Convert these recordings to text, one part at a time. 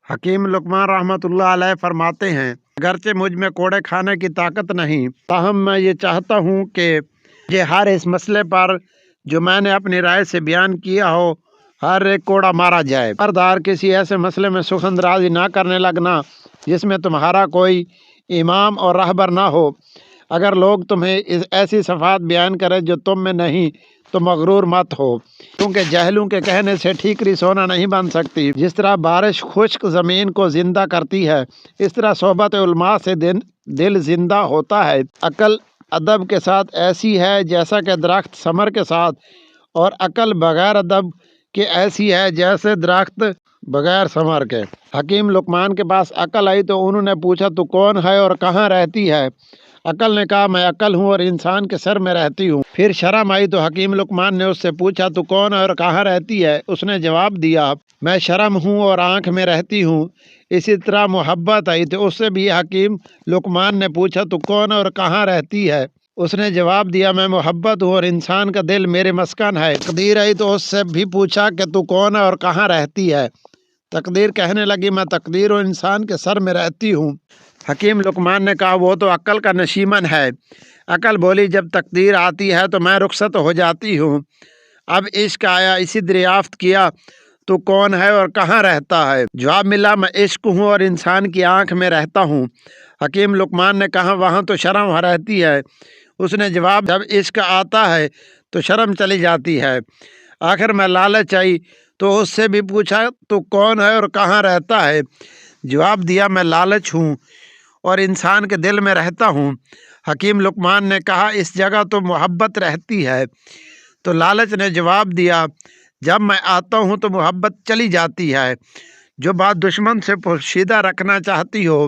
حکیم لقمان رحمۃ اللہ علیہ فرماتے ہیں، اگرچہ مجھ میں کوڑے کھانے کی طاقت نہیں، تاہم میں یہ چاہتا ہوں کہ ہر اس مسئلے پر جو میں نے اپنی رائے سے بیان کیا ہو، ہر ایک کوڑا مارا جائے۔ خبردار کسی ایسے مسئلے میں سخن درازی نہ کرنے لگنا جس میں تمہارا کوئی امام اور رہبر نہ ہو۔ اگر لوگ تمہیں ایسی صفات بیان کرے جو تم میں نہیں تو مغرور مت ہو، کیونکہ جاہلوں کے کہنے سے ٹھیکری سونا نہیں بن سکتی۔ جس طرح بارش خشک زمین کو زندہ کرتی ہے، اس طرح صحبت علماء سے دل زندہ ہوتا ہے۔ عقل ادب کے ساتھ ایسی ہے جیسا کہ درخت ثمر کے ساتھ، اور عقل بغیر ادب کے ایسی ہے جیسے درخت بغیر ثمر کے۔ حکیم لقمان کے پاس عقل آئی تو انہوں نے پوچھا، تو کون ہے اور کہاں رہتی ہے؟ عقل نے کہا، میں عقل ہوں اور انسان کے سر میں رہتی ہوں۔ پھر شرم آئی تو حکیم لقمان نے اس سے پوچھا، تو کون ہے اور کہاں رہتی ہے؟ اس نے جواب دیا، میں شرم ہوں اور آنکھ میں رہتی ہوں۔ اسی طرح محبت آئی تو اس سے بھی حکیم لقمان نے پوچھا، تو کون ہے اور کہاں رہتی ہے؟ اس نے جواب دیا، میں محبت ہوں اور انسان کا دل میرے مسکن ہے۔ تقدیر آئی تو اس سے بھی پوچھا کہ تو کون ہے اور کہاں رہتی ہے؟ تقدیر کہنے لگی، میں تقدیر و انسان کے سر میں رہتی ہوں۔ حکیم لقمان نے کہا، وہ تو عقل کا نشیمن ہے۔ عقل بولی، جب تقدیر آتی ہے تو میں رخصت ہو جاتی ہوں۔ اب عشق آیا، اسی دریافت کیا، تو کون ہے اور کہاں رہتا ہے؟ جواب ملا، میں عشق ہوں اور انسان کی آنکھ میں رہتا ہوں۔ حکیم لقمان نے کہا، وہاں تو شرم رہتی ہے۔ اس نے جواب، جب عشق آتا ہے تو شرم چلی جاتی ہے۔ آخر میں لالچ آئی تو اس سے بھی پوچھا، تو کون ہے اور کہاں رہتا ہے؟ جواب دیا، میں لالچ ہوں اور انسان کے دل میں رہتا ہوں۔ حکیم لقمان نے کہا، اس جگہ تو محبت رہتی ہے۔ تو لالچ نے جواب دیا، جب میں آتا ہوں تو محبت چلی جاتی ہے۔ جو بات دشمن سے پوشیدہ رکھنا چاہتی ہو،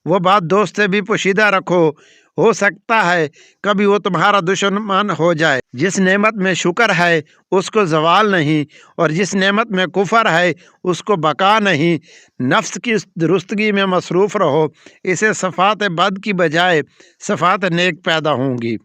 وہ بات دوست سے بھی پوشیدہ رکھو، ہو سکتا ہے کبھی وہ تمہارا دشمن ہو جائے۔ جس نعمت میں شکر ہے اس کو زوال نہیں، اور جس نعمت میں کفر ہے اس کو بقا نہیں۔ نفس کی درستگی میں مصروف رہو، اسے صفات بد کی بجائے صفات نیک پیدا ہوں گی۔